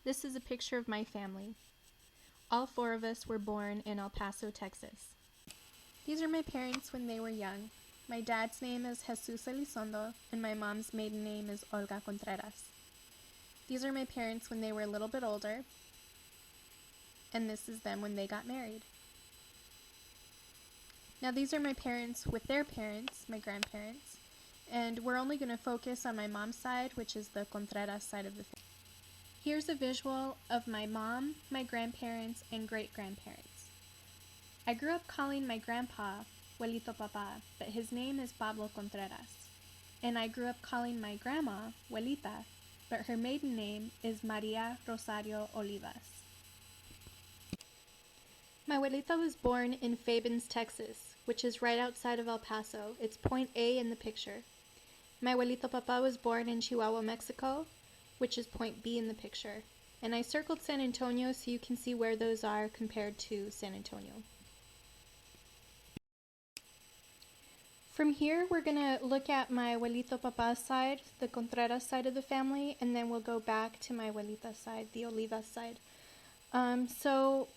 This is a picture of my family. All four of us were born in El Paso, Texas. These are my parents when they were young. My dad's name is Jesus Elizondo, and my mom's maiden name is Olga Contreras. These are my parents when they were a little bit older, and this is them when they got married. Now these are my parents with their parents, my grandparents, and we're only going to focus on my mom's side, which is the Contreras side of the family. Here's a visual of my mom, my grandparents, and great-grandparents. I grew up calling my grandpa Abuelito Papa, but his name is Pablo Contreras. And I grew up calling my grandma Abuelita, but her maiden name is Maria Rosario Olivas. My abuelita was born in Fabens, Texas, which is right outside of El Paso. It's point A in the picture. My abuelito Papa was born in Chihuahua, Mexico, which is point B in the picture. And I circled San Antonio so you can see where those are compared to San Antonio. From here, we're going to look at my abuelito Papa's side, the Contreras side of the family, and then we'll go back to my abuelita's side, the Olivas side. So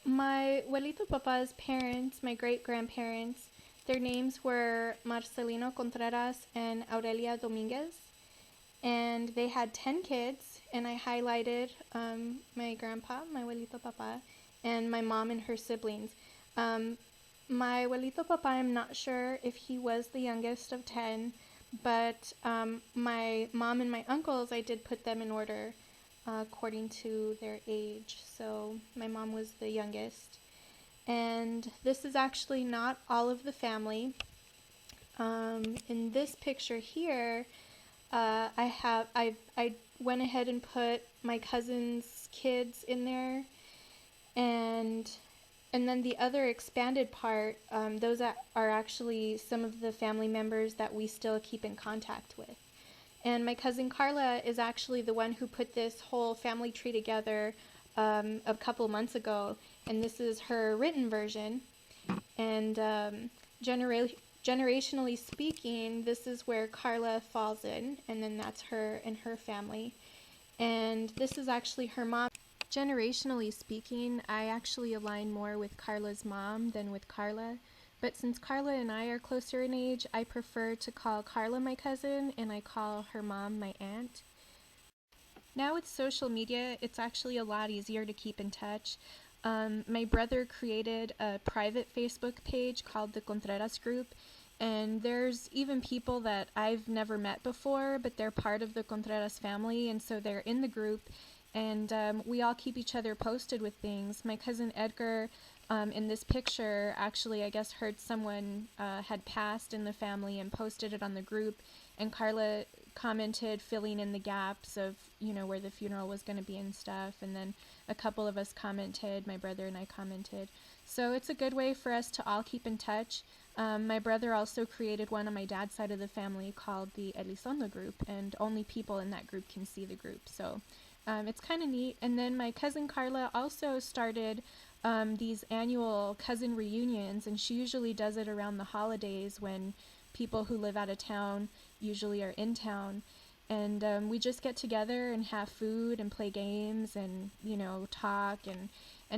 my abuelito Papa's parents, my great-grandparents, their names were Marcelino Contreras and Aurelia Dominguez. And they had 10 kids, and I highlighted my grandpa, my abuelito Papa, and my mom and her siblings. My abuelito Papa, I'm not sure if he was the youngest of 10, but my mom and my uncles, I did put them in order according to their age. So my mom was the youngest. And this is actually not all of the family. In this picture here, I went ahead and put my cousin's kids in there, and then the other expanded part, those are actually some of the family members that we still keep in contact with. And my cousin Carla is actually the one who put this whole family tree together a couple months ago, and this is her written version. And generationally speaking, this is where Carla falls in, and then that's her and her family. And this is actually her mom. Generationally speaking, I actually align more with Carla's mom than with Carla, but since Carla and I are closer in age, I prefer to call Carla my cousin, and I call her mom my aunt. Now with social media, it's actually a lot easier to keep in touch. My brother created a private Facebook page called the Contreras Group, and there's even people that I've never met before, but they're part of the Contreras family, and so they're in the group, and we all keep each other posted with things. My cousin Edgar, in this picture, actually I guess heard someone had passed in the family and posted it on the group, and Carla commented filling in the gaps of, you know, where the funeral was going to be and stuff, and then a couple of us commented, my brother and I commented. So it's a good way for us to all keep in touch. My brother also created one on my dad's side of the family called the Elizondo group, and only people in that group can see the group, so it's kind of neat. And then my cousin Carla also started these annual cousin reunions, and she usually does it around the holidays when people who live out of town usually are in town, and we just get together and have food and play games and, you know, talk, and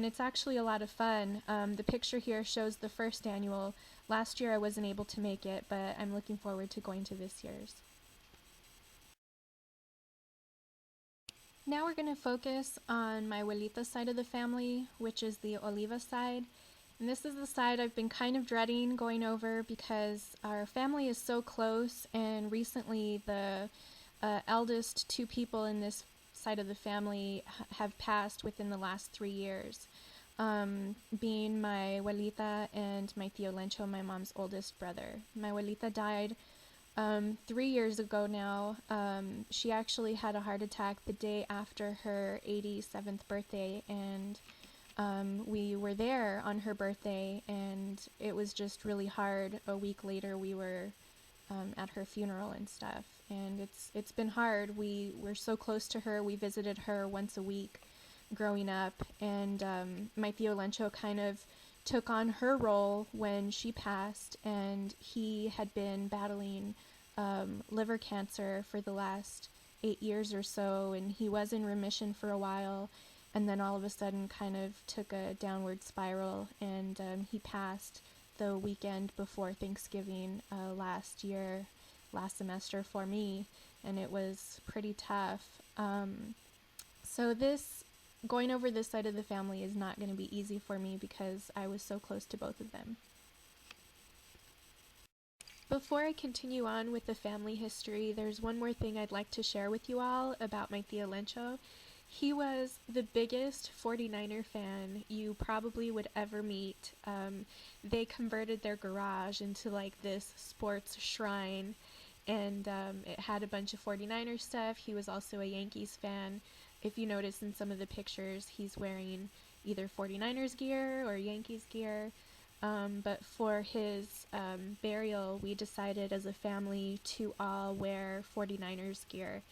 it's actually a lot of fun. The picture here shows the first annual. Last year I wasn't able to make it, but I'm looking forward to going to this year's. Now we're going to focus on my abuelita's side of the family, which is the Oliva side. And this is the side I've been kind of dreading going over because our family is so close, and recently the eldest two people in this side of the family have passed within the last 3 years, being my abuelita and my tío Lencho, my mom's oldest brother. My abuelita died 3 years ago now. She actually had a heart attack the day after her 87th birthday, and we were there on her birthday, and it was just really hard. A week later we were at her funeral and stuff, and it's been hard. We were so close to her. We visited her once a week growing up, and my tío Lencho kind of took on her role when she passed, and he had been battling liver cancer for the last 8 years or so, and he was in remission for a while, and then all of a sudden kind of took a downward spiral, and he passed the weekend before Thanksgiving last semester for me, and it was pretty tough. So going over this side of the family is not going to be easy for me because I was so close to both of them. Before I continue on with the family history, there's one more thing I'd like to share with you all about my Tio Lencho. He was the biggest 49er fan you probably would ever meet. They converted their garage into like this sports shrine, and it had a bunch of 49er stuff. He was also a Yankees fan. If you notice in some of the pictures, he's wearing either 49ers gear or Yankees gear. But for his burial, we decided as a family to all wear 49ers gear.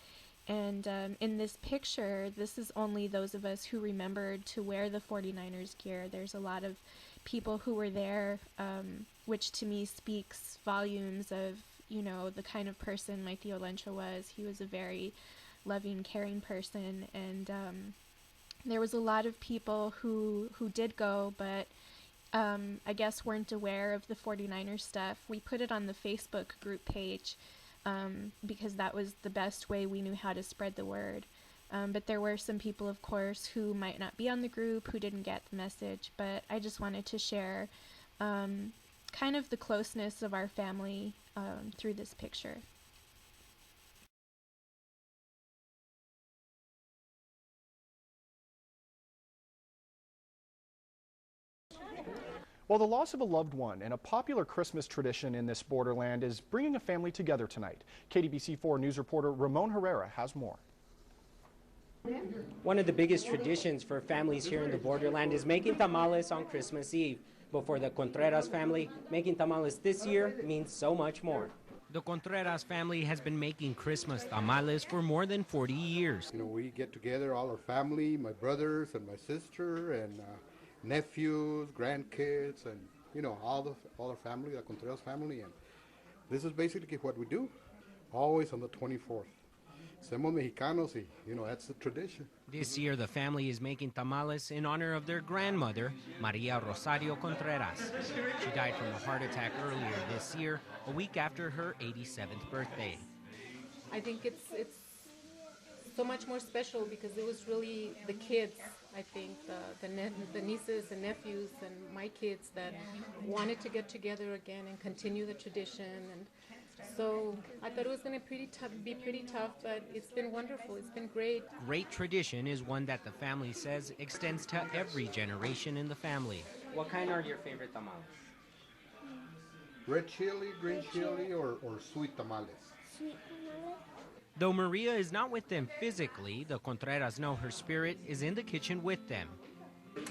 And in this picture, this is only those of us who remembered to wear the 49ers gear. There's a lot of people who were there, which to me speaks volumes of, the kind of person my Tio Lencho was. He was a very loving, caring person, and there was a lot of people who did go, but I guess weren't aware of the 49ers stuff. We put it on the Facebook group page because that was the best way we knew how to spread the word. But there were some people, of course, who might not be on the group, who didn't get the message, but I just wanted to share kind of the closeness of our family through this picture. Well, the loss of a loved one and a popular Christmas tradition in this borderland is bringing a family together tonight. KDBC4 News reporter Ramon Herrera has more. One of the biggest traditions for families here in the borderland is making tamales on Christmas Eve. But for the Contreras family, making tamales this year means so much more. The Contreras family has been making Christmas tamales for more than 40 years. We get together, all our family, my brothers and my sister, and nephews, grandkids, and all our family, the Contreras family, and this is basically what we do, always on the 24th. Somos Mexicanos, y that's the tradition. This year, the family is making tamales in honor of their grandmother, Maria Rosario Contreras. She died from a heart attack earlier this year, a week after her 87th birthday. I think it's so much more special because it was really the kids, I think, the nieces and nephews and my kids that wanted to get together again and continue the tradition. And so I thought it was going to be pretty tough, but it's been wonderful. It's been great. Great tradition is one that the family says extends to every generation in the family. What kind are your favorite tamales? Red chili, green chili, or sweet tamales? Sweet tamales. Though Maria is not with them physically, the Contreras know her spirit is in the kitchen with them.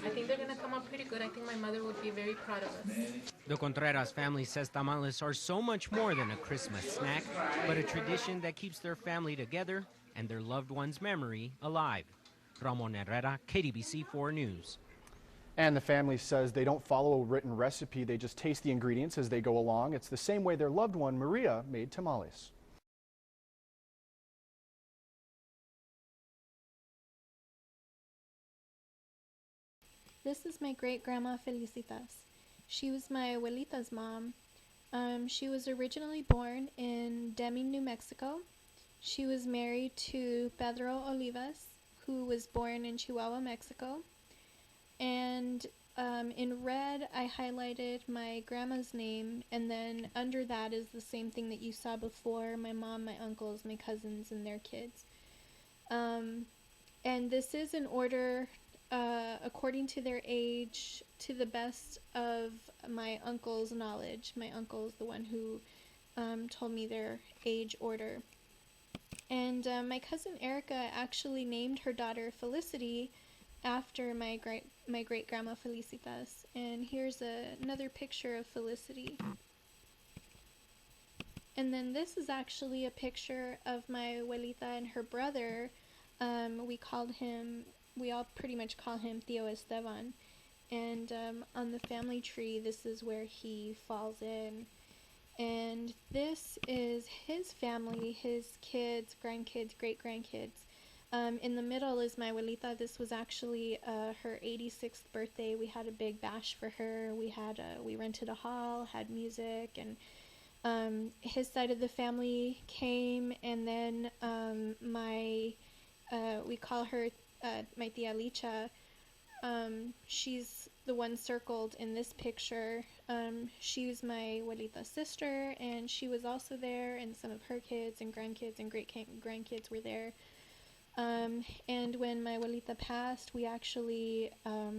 I think they're going to come out pretty good. I think my mother would be very proud of us. The Contreras family says tamales are so much more than a Christmas snack, but a tradition that keeps their family together and their loved one's memory alive. Ramon Herrera, KDBC4 News. And the family says they don't follow a written recipe, they just taste the ingredients as they go along. It's the same way their loved one, Maria, made tamales. This is my great-grandma Felicitas. She was my abuelita's mom. She was originally born in Deming, New Mexico. She was married to Pedro Olivas, who was born in Chihuahua, Mexico. And in red, I highlighted my grandma's name, and then under that is the same thing that you saw before, my mom, my uncles, my cousins, and their kids. And this is in order according to their age, to the best of my uncle's knowledge. My uncle is the one who told me their age order. And my cousin Erica actually named her daughter Felicity after my great-grandma Felicitas. And here's another picture of Felicity. And then this is actually a picture of my abuelita and her brother. We all pretty much call him Tío Esteban. And on the family tree, this is where he falls in. And this is his family, his kids, grandkids, great grandkids. In the middle is my abuelita. This was actually her 86th birthday. We had a big bash for her. We rented a hall, had music, and his side of the family came, and then we call her my tia Licha. She's the one circled in this picture. She's my abuelita's sister, and she was also there, and some of her kids and grandkids and great grandkids were there. And when my abuelita passed, we actually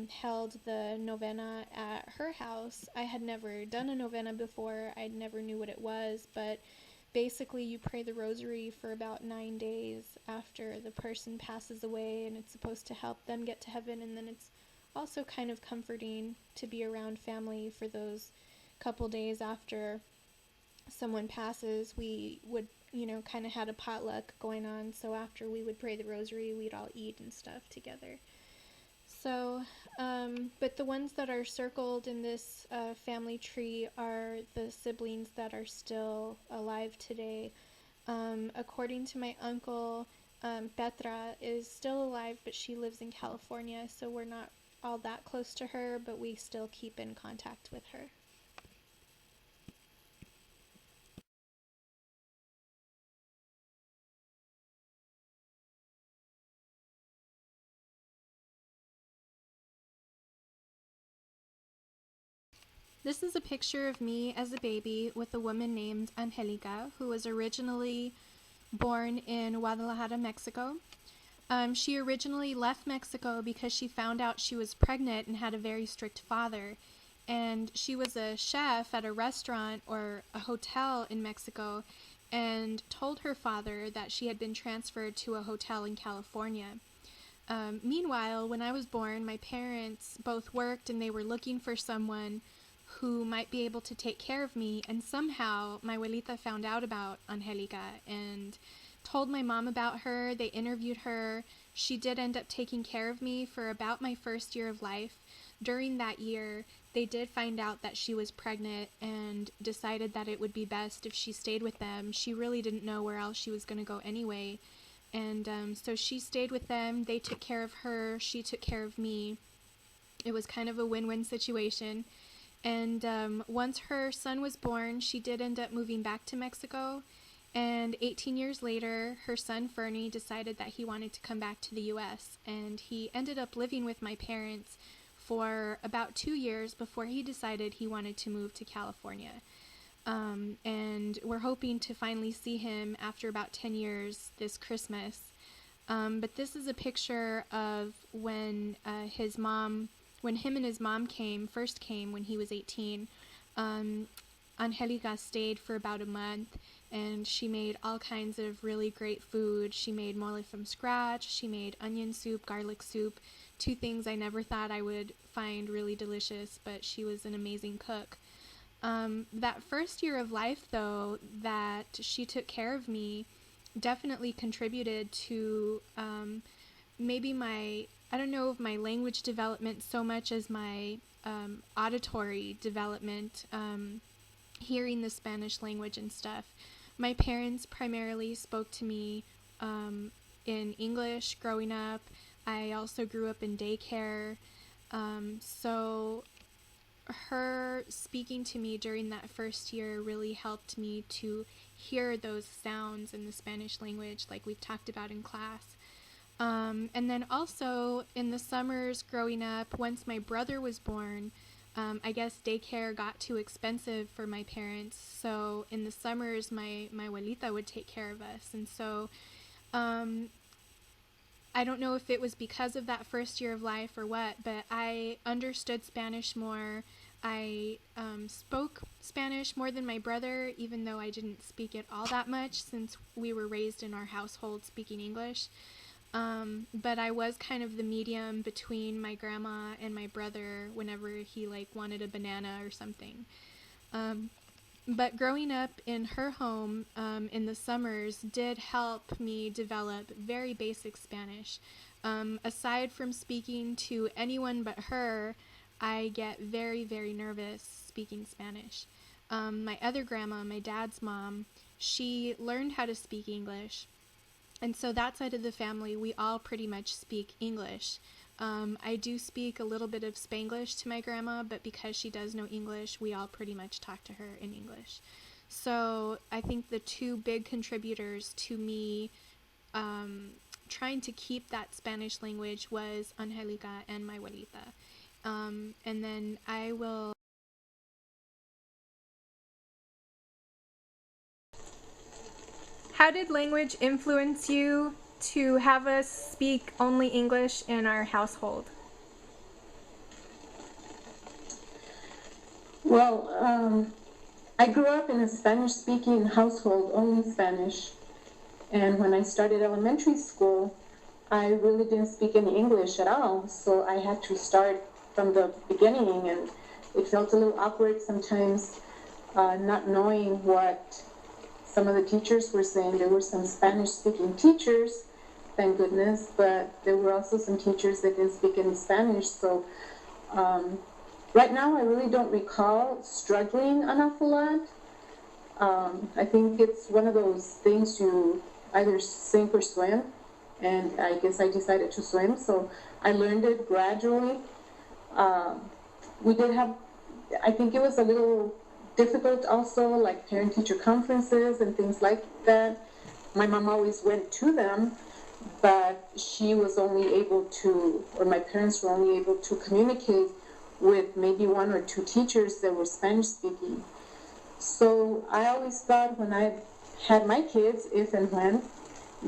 held the novena at her house. I had never done a novena before. I never knew what it was, but basically you pray the rosary for about 9 days after the person passes away, and it's supposed to help them get to heaven. And then it's also kind of comforting to be around family for those couple days after someone passes. We would, kind of had a potluck going on, so after we would pray the rosary, we'd all eat and stuff together. So, but the ones that are circled in this family tree are the siblings that are still alive today. According to my uncle, Petra is still alive, but she lives in California, so we're not all that close to her, but we still keep in contact with her. This is a picture of me as a baby with a woman named Angelica, who was originally born in Guadalajara, Mexico. She originally left Mexico because she found out she was pregnant and had a very strict father. And she was a chef at a restaurant or a hotel in Mexico, and told her father that she had been transferred to a hotel in California. Meanwhile, when I was born, my parents both worked, and they were looking for someone who might be able to take care of me, and somehow my abuelita found out about Angelica and told my mom about her. They interviewed her. She did end up taking care of me for about my first year of life. During that year, they did find out that she was pregnant and decided that it would be best if she stayed with them. She really didn't know where else she was going to go anyway. And so she stayed with them. They took care of her. She took care of me. It was kind of a win-win situation. And once her son was born, she did end up moving back to Mexico. And 18 years later, her son Fernie decided that he wanted to come back to the U.S. And he ended up living with my parents for about 2 years before he decided he wanted to move to California. And we're hoping to finally see him after about 10 years this Christmas. But this is a picture of when when him and his mom first came when he was 18. Angelica stayed for about a month, and she made all kinds of really great food. She made mole from scratch. She made onion soup, garlic soup, two things I never thought I would find really delicious, but she was an amazing cook. That first year of life, though, that she took care of me definitely contributed to maybe I don't know if my language development so much as my auditory development, hearing the Spanish language and stuff. My parents primarily spoke to me in English growing up. I also grew up in daycare. So her speaking to me during that first year really helped me to hear those sounds in the Spanish language, like we've talked about in class. And then also in the summers growing up, once my brother was born, I guess daycare got too expensive for my parents. So in the summers, my abuelita would take care of us. And so I don't know if it was because of that first year of life or what, but I understood Spanish more. I spoke Spanish more than my brother, even though I didn't speak it all that much since we were raised in our household speaking English. But I was kind of the medium between my grandma and my brother whenever he wanted a banana or something. But growing up in her home in the summers did help me develop very basic Spanish. Aside from speaking to anyone but her, I get very, very nervous speaking Spanish. my other grandma, my dad's mom, she learned how to speak English. And so that side of the family, we all pretty much speak English. I do speak a little bit of Spanglish to my grandma, but because she does know English, we all pretty much talk to her in English. So I think the two big contributors to me trying to keep that Spanish language was Angelica and my abuelita. And then I will... How did language influence you to have us speak only English in our household? Well, I grew up in a Spanish-speaking household, only Spanish. And when I started elementary school, I really didn't speak any English at all. So I had to start from the beginning, and it felt a little awkward sometimes, not knowing what some of the teachers were saying. There were some Spanish-speaking teachers, thank goodness, but there were also some teachers that didn't speak any Spanish. So right now, I really don't recall struggling an awful lot. I think it's one of those things you either sink or swim, and I guess I decided to swim, so I learned it gradually. We did have, I think it was a little difficult also, like parent-teacher conferences and things like that. My mom always went to them, but she was only able to, or my parents were only able to communicate with maybe one or two teachers that were Spanish-speaking. So I always thought when I had my kids, if and when,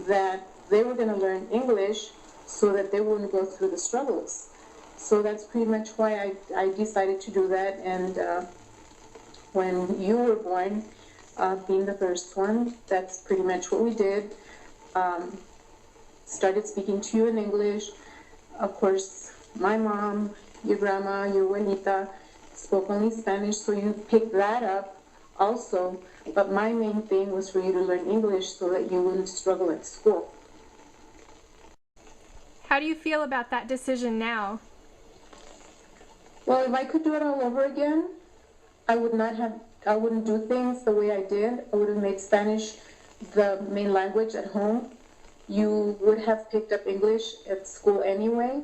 that they were going to learn English so that they wouldn't go through the struggles. So that's pretty much why I decided to do that. And when you were born, being the first one, that's pretty much what we did. Started speaking to you in English. Of course, my mom, your grandma, your abuelita spoke only Spanish, so you picked that up also. But my main thing was for you to learn English so that you wouldn't struggle at school. How do you feel about that decision now? Well, if I could do it all over again, I wouldn't do things the way I did. I would have made Spanish the main language at home. You would have picked up English at school anyway.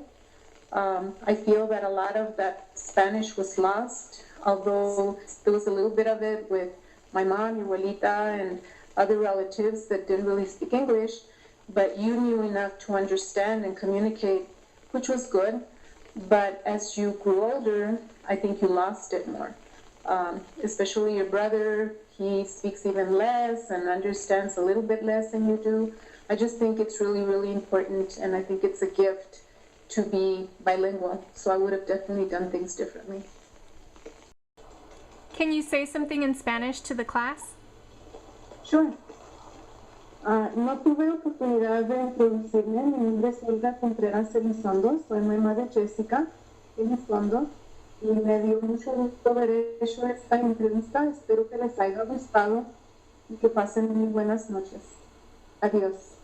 I feel that a lot of that Spanish was lost, although there was a little bit of it with my mom, your abuelita, and other relatives that didn't really speak English, but you knew enough to understand and communicate, which was good. But as you grew older, I think you lost it more. Especially your brother, he speaks even less and understands a little bit less than you do. I just think it's really, really important, and I think it's a gift to be bilingual. So I would have definitely done things differently. Can you say something in Spanish to the class? Sure. No tuve oportunidad de introducirme. Mi nombre es Olga Contreras Elizondo. Soy mamá de Jessica Elizondo. Y me dio mucho gusto haber hecho esta entrevista. Espero que les haya gustado y que pasen muy buenas noches. Adiós.